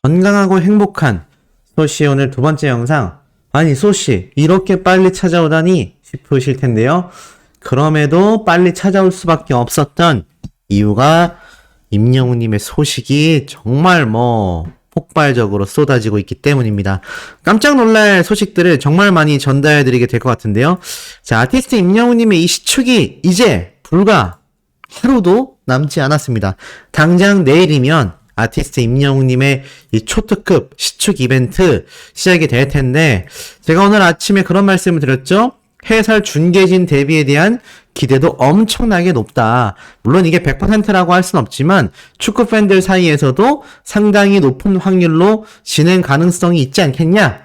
건강하고 행복한 소씨의 오늘 두 번째 영상. 아니 소씨 이렇게 빨리 찾아오다니 싶으실 텐데요. 그럼에도 빨리 찾아올 수밖에 없었던 이유가 임영웅님의 소식이 정말 폭발적으로 쏟아지고 있기 때문입니다. 깜짝 놀랄 소식들을 정말 많이 전달해드리게 될 것 같은데요. 자, 아티스트 임영웅님의 이 시축이 이제 불과 하루도 남지 않았습니다. 당장 내일이면 아티스트 임영웅님의 이 초특급 시축 이벤트 시작이 될 텐데, 제가 오늘 아침에 그런 말씀을 드렸죠. 해설 중계진 데뷔에 대한 기대도 엄청나게 높다. 물론 이게 100%라고 할 순 없지만 축구 팬들 사이에서도 상당히 높은 확률로 진행 가능성이 있지 않겠냐?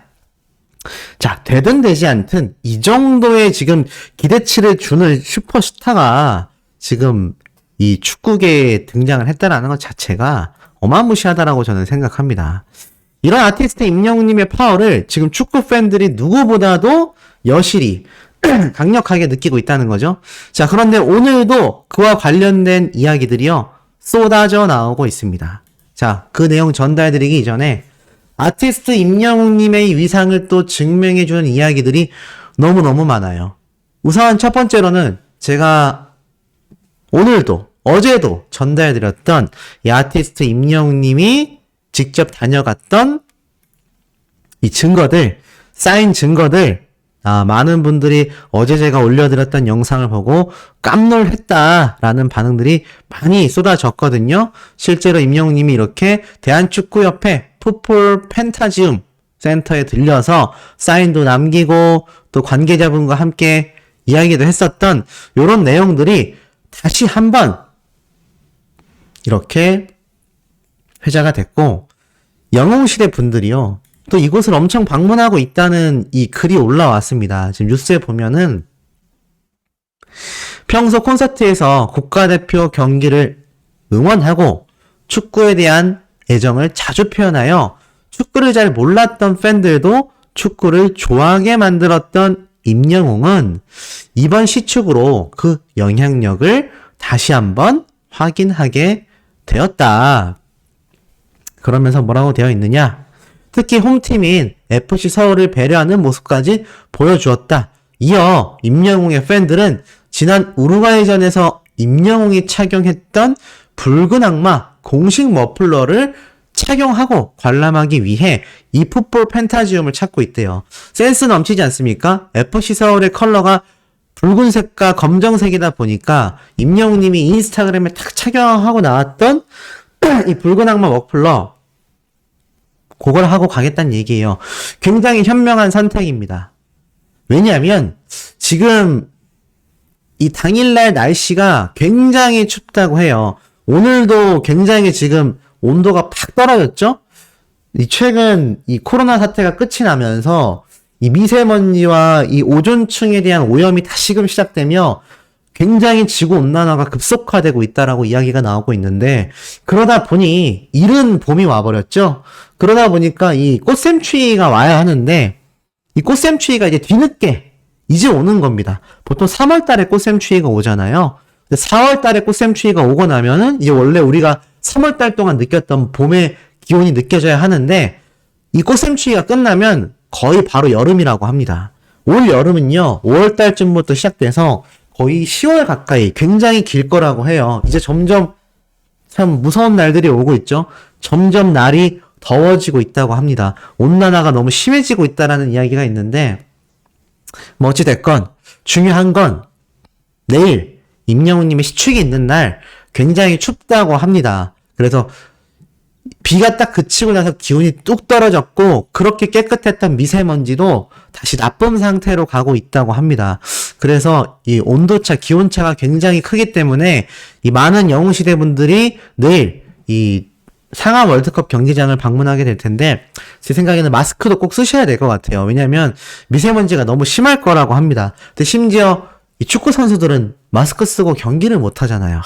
자, 되든 되지 않든 이 정도의 지금 기대치를 주는 슈퍼스타가 지금 이 축구계에 등장을 했다라는 것 자체가 어마무시하다라고 저는 생각합니다. 이런 아티스트 임영웅님의 파워를 지금 축구 팬들이 누구보다도 여실히 강력하게 느끼고 있다는 거죠. 자, 그런데 오늘도 그와 관련된 이야기들이요 쏟아져 나오고 있습니다. 자, 그 내용 전달드리기 이전에 아티스트 임영웅님의 위상을 또 증명해주는 이야기들이 너무너무 많아요. 우선 첫 번째로는 제가 오늘도 어제도 전달해드렸던 이 아티스트 임영웅님이 직접 다녀갔던 이 증거들, 쌓인 증거들, 많은 분들이 어제 제가 올려드렸던 영상을 보고 깜놀했다라는 반응들이 많이 쏟아졌거든요. 실제로 임영웅님이 이렇게 대한축구협회 풋볼 펜타지움 센터에 들려서 사인도 남기고 또 관계자분과 함께 이야기도 했었던 이런 내용들이 다시 한번 이렇게 회자가 됐고, 영웅시대 분들이요 또 이곳을 엄청 방문하고 있다는 이 글이 올라왔습니다. 지금 뉴스에 보면은 평소 콘서트에서 국가대표 경기를 응원하고 축구에 대한 애정을 자주 표현하여 축구를 잘 몰랐던 팬들도 축구를 좋아하게 만들었던 임영웅은 이번 시축으로 그 영향력을 다시 한번 확인하게 되었다. 그러면서 뭐라고 되어 있느냐? 특히 홈팀인 FC 서울을 배려하는 모습까지 보여주었다. 이어 임영웅의 팬들은 지난 우루과이전에서 임영웅이 착용했던 붉은 악마 공식 머플러를 착용하고 관람하기 위해 이 풋볼 펜타지움을 찾고 있대요. 센스 넘치지 않습니까? FC 서울의 컬러가 붉은색과 검정색이다 보니까 임영웅님이 인스타그램에 탁 착용하고 나왔던 이 붉은 악마 머플러, 그걸 하고 가겠다는 얘기예요. 굉장히 현명한 선택입니다. 왜냐하면 지금 이 당일날 날씨가 굉장히 춥다고 해요. 오늘도 굉장히 지금 온도가 팍 떨어졌죠? 최근 이 코로나 사태가 끝이 나면서 이 미세먼지와 이 오존층에 대한 오염이 다시금 시작되며 굉장히 지구온난화가 급속화되고 있다라고 이야기가 나오고 있는데, 그러다 보니 이른 봄이 와버렸죠. 그러다 보니까 이 꽃샘추위가 와야 하는데 이 꽃샘추위가 이제 뒤늦게 이제 오는 겁니다. 보통 3월 달에 꽃샘추위가 오잖아요. 근데 4월 달에 꽃샘추위가 오고 나면은 이제 원래 우리가 3월 달 동안 느꼈던 봄의 기온이 느껴져야 하는데, 이 꽃샘추위가 끝나면 거의 바로 여름이라고 합니다. 올 여름은요 5월 달쯤부터 시작돼서 거의 10월 가까이 굉장히 길 거라고 해요. 이제 점점 참 무서운 날들이 오고 있죠. 점점 날이 더워지고 있다고 합니다. 온난화가 너무 심해지고 있다라는 이야기가 있는데, 어찌됐건 중요한 건 내일 임영웅님의 시축이 있는 날 굉장히 춥다고 합니다. 그래서 비가 딱 그치고 나서 기온이 뚝 떨어졌고 그렇게 깨끗했던 미세먼지도 다시 나쁜 상태로 가고 있다고 합니다. 그래서 이 온도차, 기온차가 굉장히 크기 때문에 이 많은 영웅시대 분들이 내일 이 상암 월드컵 경기장을 방문하게 될 텐데, 제 생각에는 마스크도 꼭 쓰셔야 될 것 같아요. 왜냐면 미세먼지가 너무 심할 거라고 합니다. 근데 심지어 이 축구 선수들은 마스크 쓰고 경기를 못 하잖아요.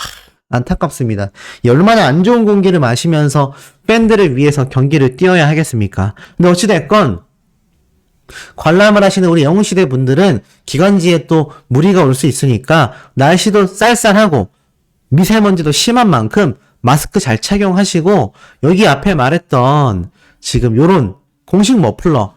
안타깝습니다. 얼마나 안 좋은 공기를 마시면서 팬들을 위해서 경기를 뛰어야 하겠습니까? 근데 어찌됐건 관람을 하시는 우리 영웅시대 분들은 기관지에 또 무리가 올 수 있으니까 날씨도 쌀쌀하고 미세먼지도 심한 만큼 마스크 잘 착용하시고, 여기 앞에 말했던 지금 요런 공식 머플러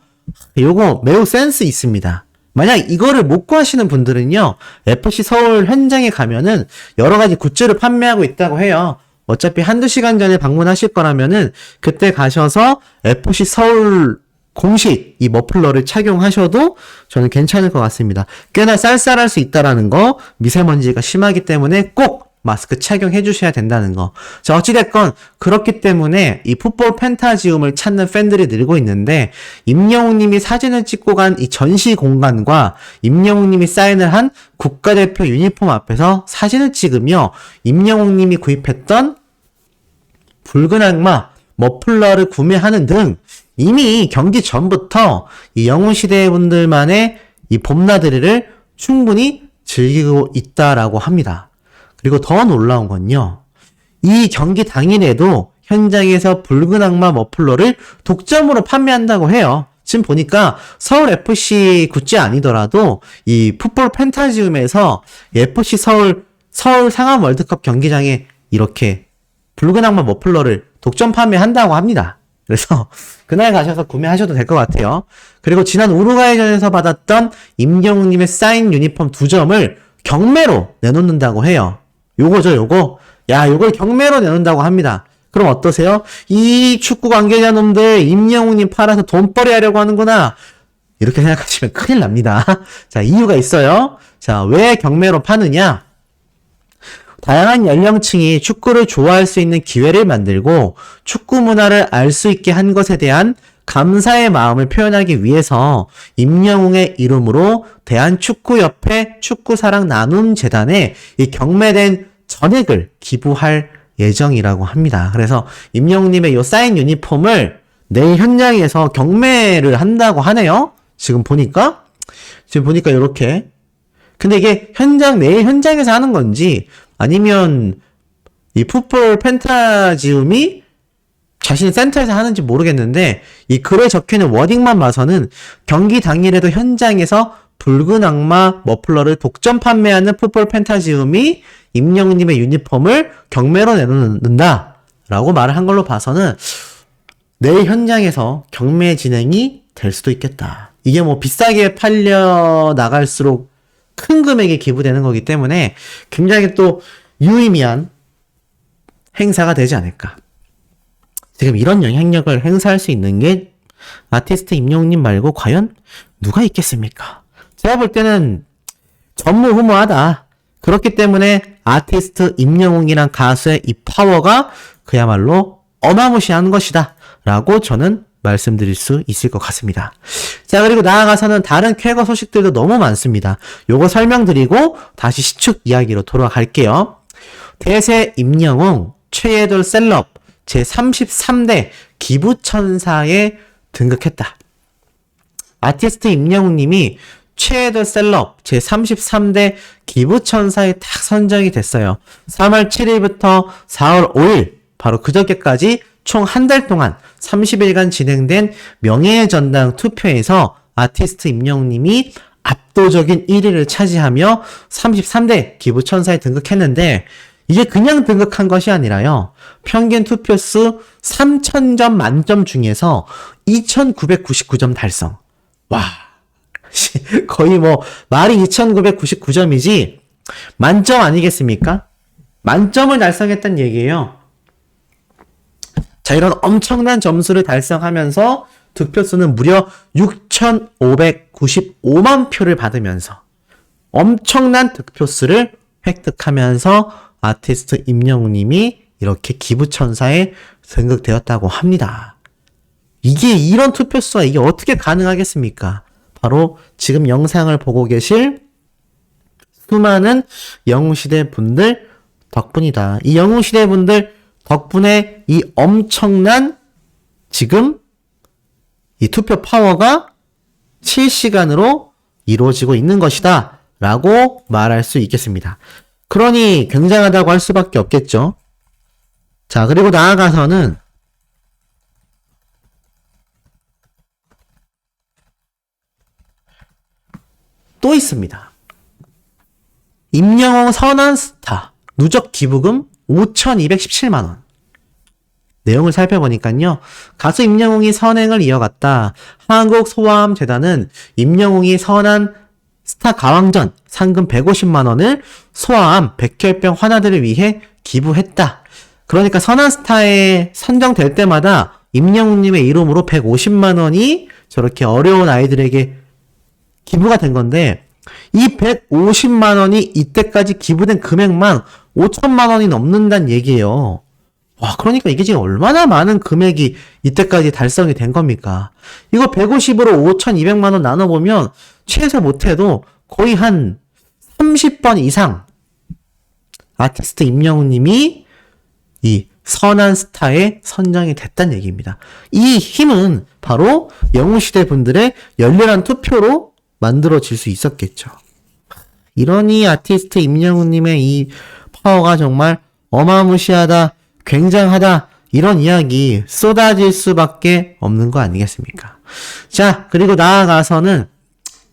요거 매우 센스 있습니다. 만약 이거를 못 구하시는 분들은요, FC 서울 현장에 가면은 여러 가지 굿즈를 판매하고 있다고 해요. 어차피 한두 시간 전에 방문하실 거라면은 그때 가셔서 FC 서울 공식 이 머플러를 착용하셔도 저는 괜찮을 것 같습니다. 꽤나 쌀쌀할 수 있다라는 거, 미세먼지가 심하기 때문에 꼭 마스크 착용해 주셔야 된다는 거. 자, 어찌됐건 그렇기 때문에 이 풋볼 펜타지움을 찾는 팬들이 늘고 있는데, 임영웅님이 사진을 찍고 간 이 전시 공간과 임영웅님이 사인을 한 국가대표 유니폼 앞에서 사진을 찍으며 임영웅님이 구입했던 붉은 악마 머플러를 구매하는 등 이미 경기 전부터 이 영웅시대 분들만의 이 봄나들이를 충분히 즐기고 있다라고 합니다. 그리고 더 놀라운 건요, 이 경기 당일에도 현장에서 붉은 악마 머플러를 독점으로 판매한다고 해요. 지금 보니까 서울 FC 굿즈 아니더라도 이 풋볼 펜타지움에서 FC 서울 상암 월드컵 경기장에 이렇게 붉은 악마 머플러를 독점 판매한다고 합니다. 그래서 그날 가셔서 구매하셔도 될 것 같아요. 그리고 지난 우루과이전에서 받았던 임영웅님의 사인 유니폼 2점을 경매로 내놓는다고 해요. 요거죠, 요거. 야, 요걸 경매로 내놓는다고 합니다. 그럼 어떠세요? 이 축구 관계자 놈들 임영웅님 팔아서 돈벌이 하려고 하는구나. 이렇게 생각하시면 큰일 납니다. 자, 이유가 있어요. 자, 왜 경매로 파느냐? 다양한 연령층이 축구를 좋아할 수 있는 기회를 만들고 축구 문화를 알 수 있게 한 것에 대한 감사의 마음을 표현하기 위해서 임영웅의 이름으로 대한축구협회 축구사랑 나눔재단에 이 경매된 전액을 기부할 예정이라고 합니다. 그래서 임영웅님의 이 사인 유니폼을 내일 현장에서 경매를 한다고 하네요. 지금 보니까 이렇게. 근데 이게 내일 현장에서 하는 건지 아니면 이 풋볼 펜타지움이 자신의 센터에서 하는지 모르겠는데, 이 글에 적혀있는 워딩만 봐서는 경기 당일에도 현장에서 붉은 악마 머플러를 독점 판매하는 풋볼 펜타지움이 임영웅님의 유니폼을 경매로 내놓는다 라고 말을 한 걸로 봐서는 내일 현장에서 경매 진행이 될 수도 있겠다. 이게 뭐 비싸게 팔려 나갈수록 큰 금액이 기부되는 거기 때문에 굉장히 또 유의미한 행사가 되지 않을까. 지금 이런 영향력을 행사할 수 있는 게 아티스트 임영웅님 말고 과연 누가 있겠습니까? 제가 볼 때는 전무후무하다. 그렇기 때문에 아티스트 임영웅이란 가수의 이 파워가 그야말로 어마무시한 것이다 라고 저는 말씀드릴 수 있을 것 같습니다. 자, 그리고 나아가서는 다른 쾌거 소식들도 너무 많습니다. 요거 설명드리고 다시 시축 이야기로 돌아갈게요. 대세 임영웅 최애돌 셀럽 제33대 기부천사에 등극했다. 아티스트 임영웅님이 최애돌 셀럽 제33대 기부천사에 딱 선정이 됐어요. 3월 7일부터 4월 5일 바로 그저께까지 총 한 달 동안 30일간 진행된 명예의 전당 투표에서 아티스트 임영웅님이 압도적인 1위를 차지하며 33대 기부천사에 등극했는데, 이게 그냥 등극한 것이 아니라요, 평균 투표수 3000점 만점 중에서 2999점 달성. 와, 거의 뭐 말이 2999점이지 만점 아니겠습니까? 만점을 달성했단 얘기예요. 자, 이런 엄청난 점수를 달성하면서 득표수는 무려 6595만 표를 받으면서 엄청난 득표수를 획득하면서 아티스트 임영웅님이 이렇게 기부천사에 등극되었다고 합니다. 이런 투표수가 이게 어떻게 가능하겠습니까? 바로 지금 영상을 보고 계실 수많은 영웅시대 분들 덕분이다. 이 영웅시대 분들 덕분에 이 엄청난 지금 이 투표 파워가 실시간으로 이루어지고 있는 것이다 라고 말할 수 있겠습니다. 그러니 굉장하다고 할 수밖에 없겠죠. 자, 그리고 나아가서는 또 있습니다. 임영웅 선한 스타 누적 기부금 5217만원. 내용을 살펴보니까요. 가수 임영웅이 선행을 이어갔다. 한국소아암재단은 임영웅이 선한 스타 가왕전 상금 150만 원을 소아암, 백혈병 환자들을 위해 기부했다. 그러니까 선한 스타에 선정될 때마다 임영웅님의 이름으로 150만 원이 저렇게 어려운 아이들에게 기부가 된 건데 이 150만 원이 이때까지 기부된 금액만 5천만 원이 넘는다는 얘기예요. 와, 그러니까 이게 지금 얼마나 많은 금액이 이때까지 달성이 된 겁니까? 이거 150으로 5,200만 원 나눠보면 최소 못해도 거의 한 30번 이상 아티스트 임영웅 님이 이 선한 스타에 선정이 됐다는 얘기입니다. 이 힘은 바로 영웅시대 분들의 열렬한 투표로 만들어질 수 있었겠죠. 이러니 아티스트 임영웅 님의 이 파워가 정말 어마무시하다, 굉장하다, 이런 이야기 쏟아질 수밖에 없는 거 아니겠습니까? 자, 그리고 나아가서는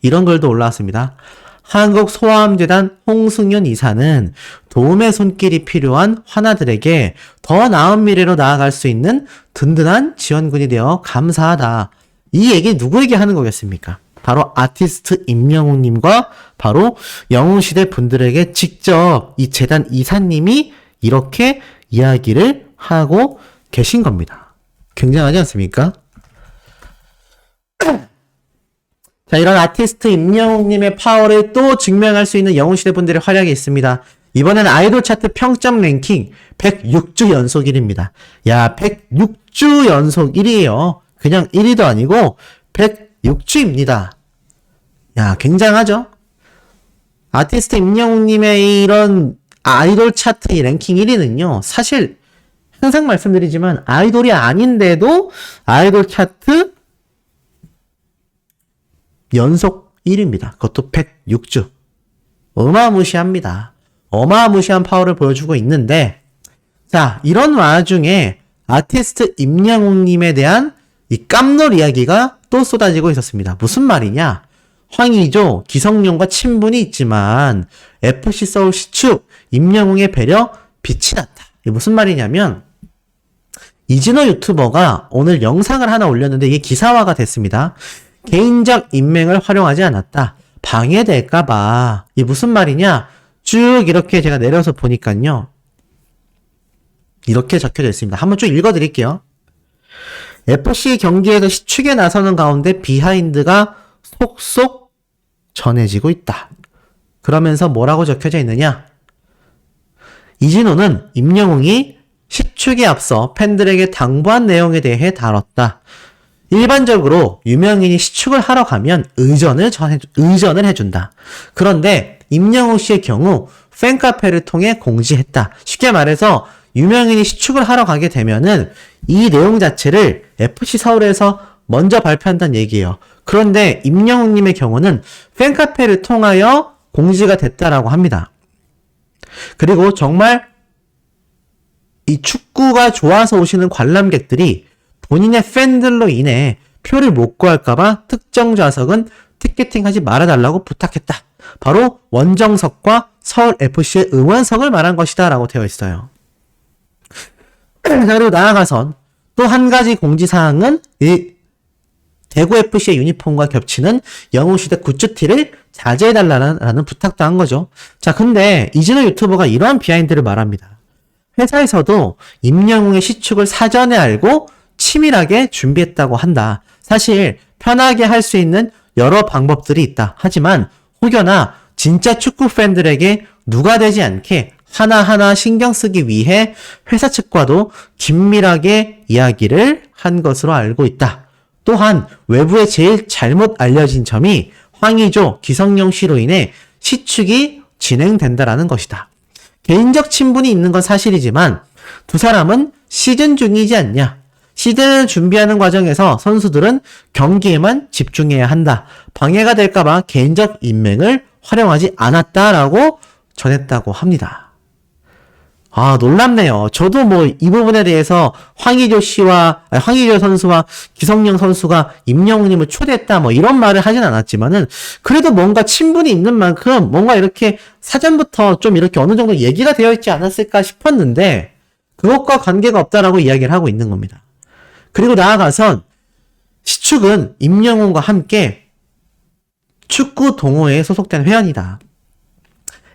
이런 글도 올라왔습니다. 한국소아암재단 홍승윤 이사는 도움의 손길이 필요한 환아들에게 더 나은 미래로 나아갈 수 있는 든든한 지원군이 되어 감사하다. 이 얘기 누구에게 하는 거겠습니까? 바로 아티스트 임영웅님과 바로 영웅시대 분들에게 직접 이 재단 이사님이 이렇게 이야기를 하고 계신 겁니다. 굉장하지 않습니까? 자, 이런 아티스트 임영웅님의 파워를 또 증명할 수 있는 영웅시대 분들의 활약이 있습니다. 이번엔 아이돌 차트 평점 랭킹 106주 연속 1위입니다. 야, 106주 연속 1위에요. 그냥 1위도 아니고 106주입니다. 야, 굉장하죠? 아티스트 임영웅님의 이런 아이돌 차트 랭킹 1위는요, 사실 항상 말씀드리지만 아이돌이 아닌데도 아이돌 차트 연속 1위입니다. 그것도 106주. 어마무시합니다. 어마무시한 파워를 보여주고 있는데, 자, 이런 와중에 아티스트 임영웅님에 대한 이 깜놀 이야기가 또 쏟아지고 있었습니다. 무슨 말이냐? 황의조, 기성용과 친분이 있지만 FC 서울 시축 임영웅의 배려 빛이 났다. 이게 무슨 말이냐면 이진호 유튜버가 오늘 영상을 하나 올렸는데 이게 기사화가 됐습니다. 개인적 인맥을 활용하지 않았다. 방해될까봐. 이게 무슨 말이냐? 쭉 이렇게 제가 내려서 보니까요. 이렇게 적혀져 있습니다. 한번 쭉 읽어드릴게요. FC 경기에서 시축에 나서는 가운데 비하인드가 속속 전해지고 있다. 그러면서 뭐라고 적혀져 있느냐? 이진호는 임영웅이 시축에 앞서 팬들에게 당부한 내용에 대해 다뤘다. 일반적으로 유명인이 시축을 하러 가면 의전을 해준다. 그런데 임영웅 씨의 경우 팬카페를 통해 공지했다. 쉽게 말해서 유명인이 시축을 하러 가게 되면은 이 내용 자체를 FC 서울에서 먼저 발표한다는 얘기예요. 그런데 임영웅님의 경우는 팬카페를 통하여 공지가 됐다라고 합니다. 그리고 정말 이 축구가 좋아서 오시는 관람객들이 본인의 팬들로 인해 표를 못 구할까봐 특정 좌석은 티켓팅하지 말아달라고 부탁했다. 바로 원정석과 서울FC의 응원석을 말한 것이다 라고 되어 있어요. 자, 그리고 나아가선 또 한 가지 공지사항은 이 대구FC의 유니폼과 겹치는 영웅시대 굿즈티를 자제해달라는 부탁도 한 거죠. 자, 근데 이진호 유튜버가 이러한 비하인드를 말합니다. 회사에서도 임영웅의 시축을 사전에 알고 치밀하게 준비했다고 한다. 사실 편하게 할 수 있는 여러 방법들이 있다. 하지만 혹여나 진짜 축구 팬들에게 누가 되지 않게 하나하나 신경 쓰기 위해 회사 측과도 긴밀하게 이야기를 한 것으로 알고 있다. 또한 외부에 제일 잘못 알려진 점이 황의조, 기성용 씨로 인해 시축이 진행된다라는 것이다. 개인적 친분이 있는 건 사실이지만 두 사람은 시즌 중이지 않냐. 시즌을 준비하는 과정에서 선수들은 경기에만 집중해야 한다. 방해가 될까봐 개인적 인맥을 활용하지 않았다라고 전했다고 합니다. 아, 놀랍네요. 저도 뭐 이 부분에 대해서 황의조 선수와 기성용 선수가 임영웅님을 초대했다 뭐 이런 말을 하진 않았지만은 그래도 뭔가 친분이 있는 만큼 뭔가 이렇게 사전부터 좀 이렇게 어느 정도 얘기가 되어 있지 않았을까 싶었는데 그것과 관계가 없다라고 이야기를 하고 있는 겁니다. 그리고 나아가선 시축은 임영웅과 함께 축구 동호회에 소속된 회원이다.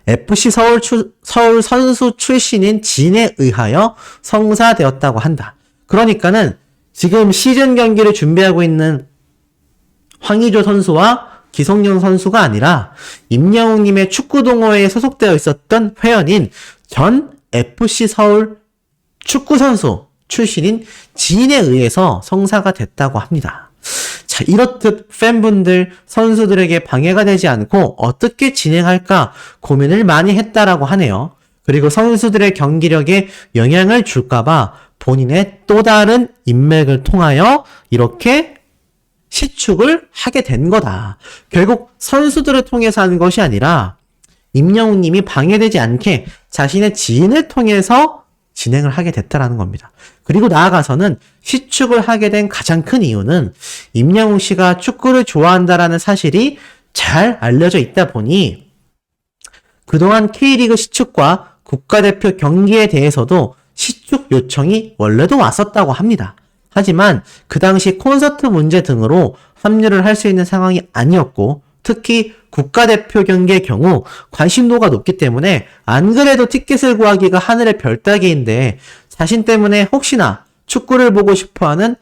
FC 서울 선수 출신인 진에 의하여 성사되었다고 한다. 그러니까는 지금 시즌 경기를 준비하고 있는 황의조 선수와 기성용 선수가 아니라 임영웅님의 축구 동호회에 소속되어 있었던 회원인 전 FC 서울 축구 선수 출신인 진에 의해서 성사가 됐다고 합니다. 자, 이렇듯 팬분들, 선수들에게 방해가 되지 않고 어떻게 진행할까 고민을 많이 했다라고 하네요. 그리고 선수들의 경기력에 영향을 줄까봐 본인의 또 다른 인맥을 통하여 이렇게 시축을 하게 된 거다. 결국 선수들을 통해서 하는 것이 아니라 임영웅님이 방해되지 않게 자신의 지인을 통해서 진행을 하게 됐다라는 겁니다. 그리고 나아가서는 시축을 하게 된 가장 큰 이유는 임영웅 씨가 축구를 좋아한다라는 사실이 잘 알려져 있다 보니 그동안 K리그 시축과 국가대표 경기에 대해서도 시축 요청이 원래도 왔었다고 합니다. 하지만 그 당시 콘서트 문제 등으로 합류를 할 수 있는 상황이 아니었고 특히 국가대표 경기의 경우 관심도가 높기 때문에 안 그래도 티켓을 구하기가 하늘의 별 따기인데 자신 때문에 혹시나 축구를 보고 싶어하는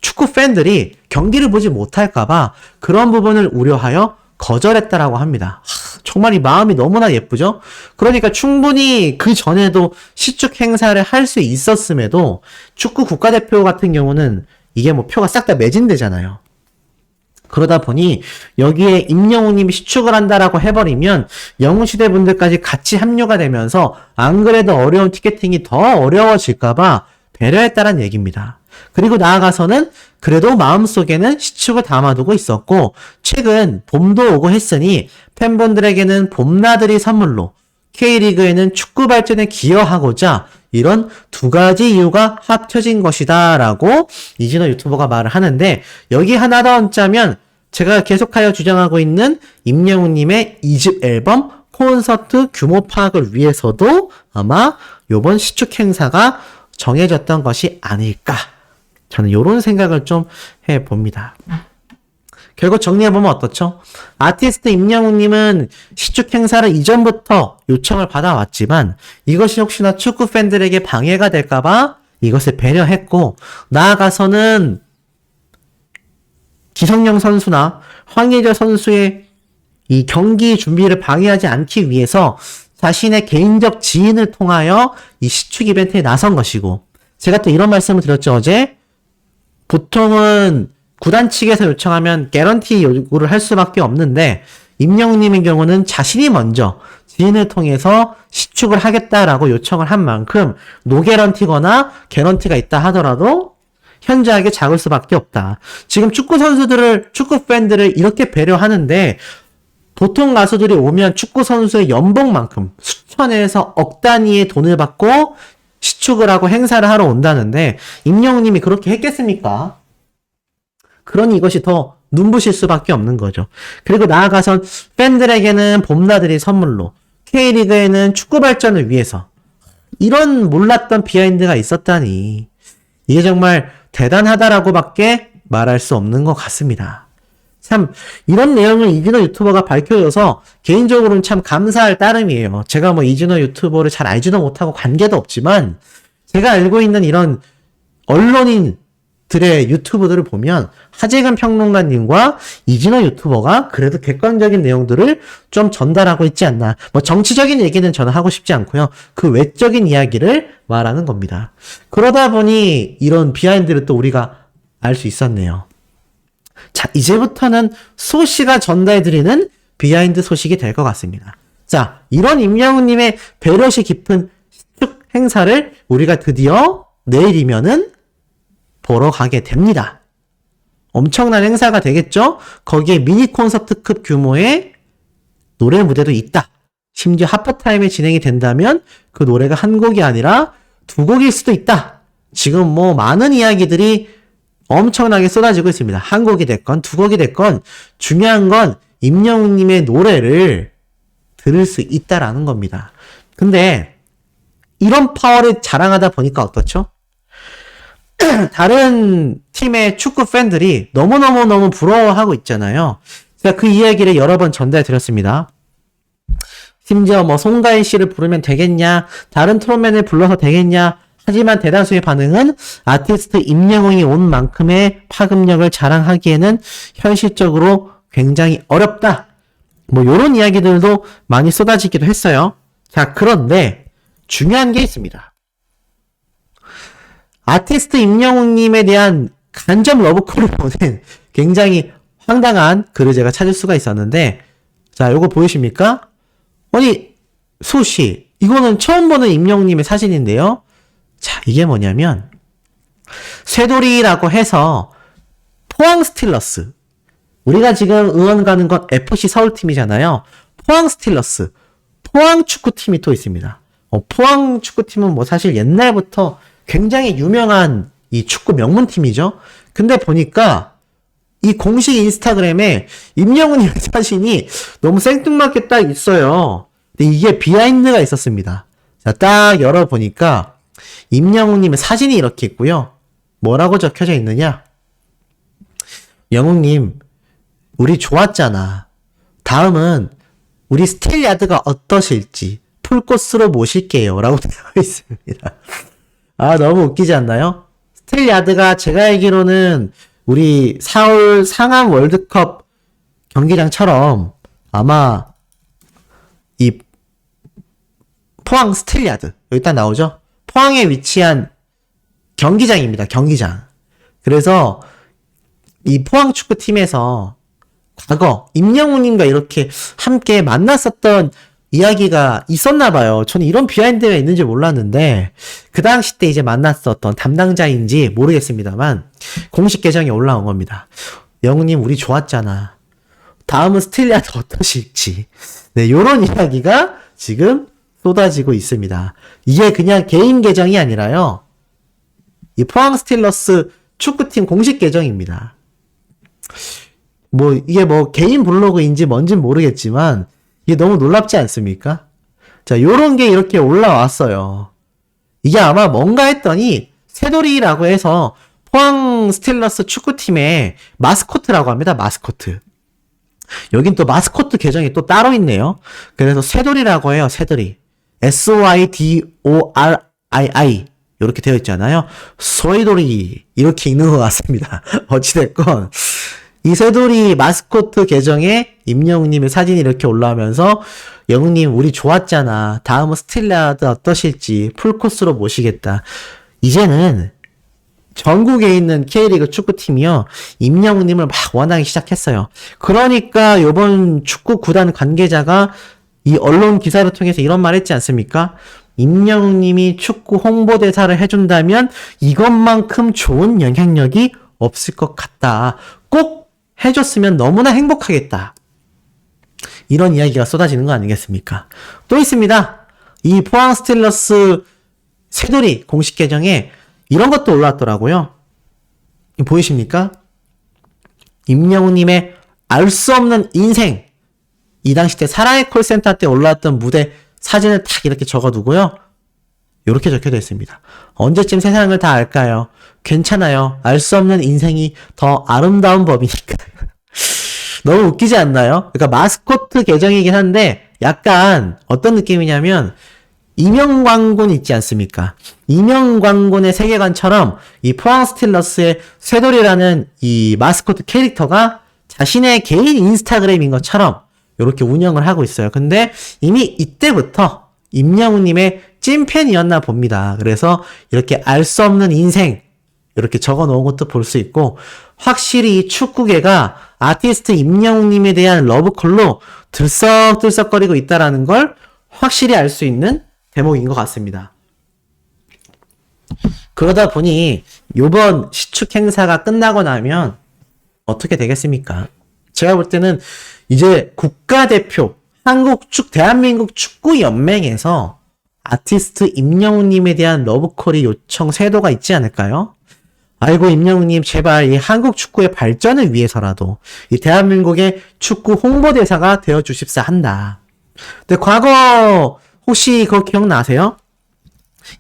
축구 팬들이 경기를 보지 못할까봐 그런 부분을 우려하여 거절했다라고 합니다. 정말 이 마음이 너무나 예쁘죠? 그러니까 충분히 그 전에도 시축 행사를 할 수 있었음에도 축구 국가대표 같은 경우는 이게 뭐 표가 싹 다 매진되잖아요. 그러다 보니 여기에 임영웅님이 시축을 한다라고 해버리면 영웅시대 분들까지 같이 합류가 되면서 안 그래도 어려운 티켓팅이 더 어려워질까봐 배려했다는 얘기입니다. 그리고 나아가서는 그래도 마음속에는 시축을 담아두고 있었고 최근 봄도 오고 했으니 팬분들에게는 봄나들이 선물로 K리그에는 축구 발전에 기여하고자 이런 두 가지 이유가 합쳐진 것이다 라고 이진호 유튜버가 말을 하는데 여기 하나 더 얹자면 제가 계속하여 주장하고 있는 임영웅님의 2집 앨범 콘서트 규모 파악을 위해서도 아마 요번 시축 행사가 정해졌던 것이 아닐까 저는 요런 생각을 좀 해봅니다. 결국 정리해보면 어떻죠? 아티스트 임영웅님은 시축 행사를 이전부터 요청을 받아왔지만 이것이 혹시나 축구 팬들에게 방해가 될까봐 이것을 배려했고 나아가서는 기성용 선수나 황의조 선수의 이 경기 준비를 방해하지 않기 위해서 자신의 개인적 지인을 통하여 이 시축 이벤트에 나선 것이고 제가 또 이런 말씀을 드렸죠 어제 보통은 구단 측에서 요청하면 개런티 요구를 할 수밖에 없는데 임영웅님의 경우는 자신이 먼저 지인을 통해서 시축을 하겠다라고 요청을 한 만큼 노개런티거나 개런티가 있다 하더라도 현저하게 작을 수밖에 없다. 지금 축구 선수들을 축구 팬들을 이렇게 배려하는데 보통 가수들이 오면 축구 선수의 연봉만큼 수천에서 억 단위의 돈을 받고 시축을 하고 행사를 하러 온다는데 임영웅님이 그렇게 했겠습니까? 그러니 이것이 더 눈부실 수밖에 없는 거죠. 그리고 나아가선 팬들에게는 봄나들이 선물로 K리그에는 축구 발전을 위해서 이런 몰랐던 비하인드가 있었다니 이게 정말 대단하다라고밖에 말할 수 없는 것 같습니다. 참 이런 내용을 이진호 유튜버가 밝혀줘서 개인적으로는 참 감사할 따름이에요. 제가 뭐 이진호 유튜버를 잘 알지도 못하고 관계도 없지만 제가 알고 있는 이런 언론인들의 유튜브들을 보면 하재근 평론가님과 이진호 유튜버가 그래도 객관적인 내용들을 좀 전달하고 있지 않나. 뭐 정치적인 얘기는 저는 하고 싶지 않고요. 그 외적인 이야기를 말하는 겁니다. 그러다 보니 이런 비하인드를 또 우리가 알 수 있었네요. 자, 이제부터는 소씨가 전달해드리는 비하인드 소식이 될 것 같습니다. 자, 이런 임영웅님의 배려시 깊은 시축 행사를 우리가 드디어 내일이면은 보러 가게 됩니다. 엄청난 행사가 되겠죠? 거기에 미니 콘서트급 규모의 노래 무대도 있다. 심지어 하프타임에 진행이 된다면 그 노래가 한 곡이 아니라 두 곡일 수도 있다. 지금 뭐 많은 이야기들이 엄청나게 쏟아지고 있습니다. 한 곡이 됐건 두 곡이 됐건 중요한 건 임영웅님의 노래를 들을 수 있다라는 겁니다. 근데 이런 파워를 자랑하다 보니까 어떻죠? 다른 팀의 축구 팬들이 너무너무너무 부러워하고 있잖아요. 제가 그 이야기를 여러 번 전달해 드렸습니다. 심지어 뭐 송가인 씨를 부르면 되겠냐, 다른 트롯맨을 불러서 되겠냐, 하지만 대다수의 반응은 아티스트 임영웅이 온 만큼의 파급력을 자랑하기에는 현실적으로 굉장히 어렵다. 뭐 요런 이야기들도 많이 쏟아지기도 했어요. 자, 그런데 중요한 게 있습니다. 아티스트 임영웅님에 대한 간접 러브콜을 보는 굉장히 황당한 글을 제가 찾을 수가 있었는데, 자, 요거 보이십니까? 아니, 수씨, 이거는 처음 보는 임영웅님의 사진인데요. 자, 이게 뭐냐면 쇠돌이라고 해서 포항 스틸러스, 우리가 지금 응원 가는 건 FC 서울팀이잖아요. 포항 스틸러스, 포항 축구팀이 또 있습니다. 포항 축구팀은 뭐 사실 옛날부터 굉장히 유명한 이 축구 명문팀이죠. 근데 보니까 이 공식 인스타그램에 임영웅님의 사진이 너무 생뚱맞게 딱 있어요. 근데 이게 비하인드가 있었습니다. 자, 딱 열어보니까 임영웅님의 사진이 이렇게 있고요. 뭐라고 적혀져 있느냐? 영웅님, 우리 좋았잖아. 다음은 우리 스틸야드가 어떠실지 풀코스로 모실게요. 라고 되어 있습니다. 아, 너무 웃기지 않나요? 스틸야드가 제가 알기로는 우리 4월 상암 월드컵 경기장처럼 아마 이 포항 스틸야드, 여기 딱 나오죠? 포항에 위치한 경기장입니다. 경기장. 그래서 이 포항 축구팀에서 과거 임영웅님과 이렇게 함께 만났었던 이야기가 있었나 봐요. 저는 이런 비하인드가 있는지 몰랐는데 그 당시 때 이제 만났었던 담당자인지 모르겠습니다만 공식 계정에 올라온 겁니다. 영웅님, 우리 좋았잖아. 다음은 스틸야드 어떠실지. 네, 요런 이야기가 지금 쏟아지고 있습니다. 이게 그냥 개인 계정이 아니라요, 이 포항 스틸러스 축구팀 공식 계정입니다. 뭐 이게 뭐 개인 블로그인지 뭔진 모르겠지만 이게 너무 놀랍지 않습니까? 자, 요런 게 이렇게 올라왔어요. 이게 아마 뭔가 했더니 새돌이라고 해서 포항 스틸러스 축구팀의 마스코트라고 합니다. 마스코트. 여긴 또 마스코트 계정이 또 따로 있네요. 그래서 새돌이라고 해요. 새돌이. SYDORII 이렇게 되어 있잖아요. 소이돌이 이렇게 읽는 것 같습니다. 어찌됐건 이 새돌이 마스코트 계정에 임영웅님의 사진이 이렇게 올라오면서 영웅님, 우리 좋았잖아. 다음은 스틸야드 어떠실지 풀코스로 모시겠다. 이제는 전국에 있는 K리그 축구팀이요, 임영웅님을 막 원하기 시작했어요. 그러니까 요번 축구 구단 관계자가 이 언론 기사를 통해서 이런 말 했지 않습니까? 임영웅님이 축구 홍보대사를 해준다면 이것만큼 좋은 영향력이 없을 것 같다. 꼭 해줬으면 너무나 행복하겠다. 이런 이야기가 쏟아지는 거 아니겠습니까? 또 있습니다. 이 포항 스틸러스 새돌이 공식 계정에 이런 것도 올라왔더라고요. 보이십니까? 임영웅님의 알 수 없는 인생. 이 당시 때 사랑의 콜센터 때 올라왔던 무대 사진을 탁 이렇게 적어두고요. 이렇게 적혀져 있습니다. 언제쯤 세상을 다 알까요? 괜찮아요. 알 수 없는 인생이 더 아름다운 법이니까. 너무 웃기지 않나요? 그러니까 마스코트 계정이긴 한데 약간 어떤 느낌이냐면 이명광군 있지 않습니까? 이명광군의 세계관처럼 이 포항 스틸러스의 쇠돌이라는 이 마스코트 캐릭터가 자신의 개인 인스타그램인 것처럼 이렇게 운영을 하고 있어요. 근데 이미 이때부터 임영웅님의 찐팬이었나 봅니다. 그래서 이렇게 알 수 없는 인생 이렇게 적어 놓은 것도 볼 수 있고, 확실히 이 축구계가 아티스트 임영웅님에 대한 러브콜로 들썩들썩거리고 있다라는 걸 확실히 알 수 있는 대목인 것 같습니다. 그러다 보니 요번 시축 행사가 끝나고 나면 어떻게 되겠습니까? 제가 볼 때는 이제 국가대표 대한민국 축구연맹에서 아티스트 임영웅님에 대한 러브콜이 요청 세도가 있지 않을까요? 아이고, 임영웅님, 제발 이 한국 축구의 발전을 위해서라도 이 대한민국의 축구 홍보대사가 되어주십사 한다. 근데 과거 혹시 그거 기억나세요?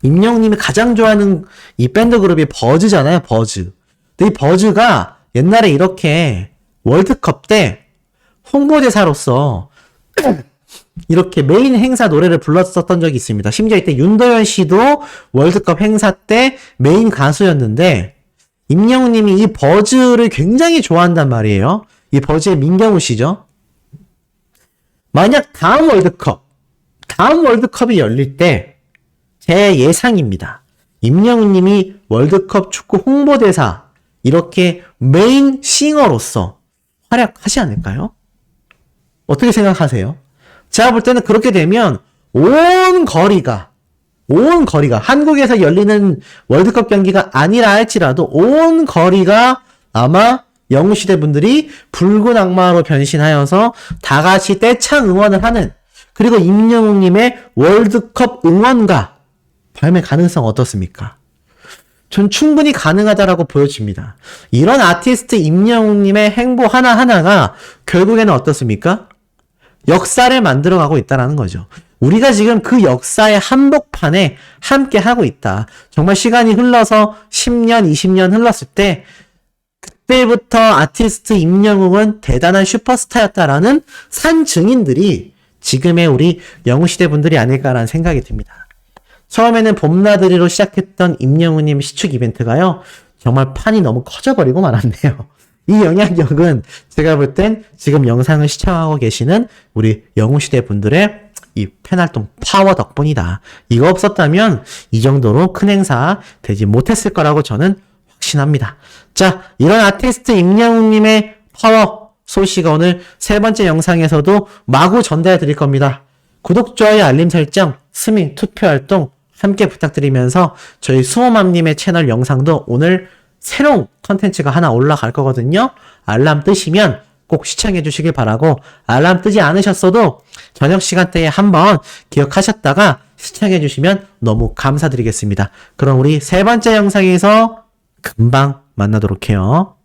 임영웅님이 가장 좋아하는 이 밴드 그룹이 버즈잖아요, 버즈. 근데 이 버즈가 옛날에 이렇게 월드컵 때 홍보대사로서 이렇게 메인 행사 노래를 불렀었던 적이 있습니다. 심지어 이때 윤도현 씨도 월드컵 행사 때 메인 가수였는데 임영웅님이 이 버즈를 굉장히 좋아한단 말이에요. 이 버즈의 민경우 씨죠. 만약 다음 월드컵이 열릴 때 제 예상입니다. 임영웅님이 월드컵 축구 홍보대사 이렇게 메인 싱어로서 활약하지 않을까요? 어떻게 생각하세요? 제가 볼 때는 그렇게 되면 온 거리가 한국에서 열리는 월드컵 경기가 아니라 할지라도 온 거리가 아마 영웅시대 분들이 붉은 악마로 변신하여서 다 같이 떼창 응원을 하는, 그리고 임영웅님의 월드컵 응원가 발매 가능성 어떻습니까? 전 충분히 가능하다라고 보여집니다. 이런 아티스트 임영웅님의 행보 하나하나가 결국에는 어떻습니까? 역사를 만들어가고 있다는 거죠. 우리가 지금 그 역사의 한복판에 함께 하고 있다. 정말 시간이 흘러서 10년, 20년 흘렀을 때 그때부터 아티스트 임영웅은 대단한 슈퍼스타였다라는 산 증인들이 지금의 우리 영웅시대 분들이 아닐까라는 생각이 듭니다. 처음에는 봄나들이로 시작했던 임영웅님 시축 이벤트가요, 정말 판이 너무 커져버리고 말았네요. 이 영향력은 제가 볼 땐 지금 영상을 시청하고 계시는 우리 영웅시대 분들의 이 팬활동 파워 덕분이다. 이거 없었다면 이 정도로 큰 행사 되지 못했을 거라고 저는 확신합니다. 자, 이런 아티스트 임영웅님의 파워 소식을 오늘 세 번째 영상에서도 마구 전달해 드릴 겁니다. 구독, 좋아요, 알림 설정, 스밍, 투표활동 함께 부탁드리면서 저희 수호맘님의 채널 영상도 오늘 새로운 컨텐츠가 하나 올라갈 거거든요. 알람 뜨시면 꼭 시청해 주시길 바라고, 알람 뜨지 않으셨어도 저녁 시간대에 한번 기억하셨다가 시청해 주시면 너무 감사드리겠습니다. 그럼 우리 세 번째 영상에서 금방 만나도록 해요.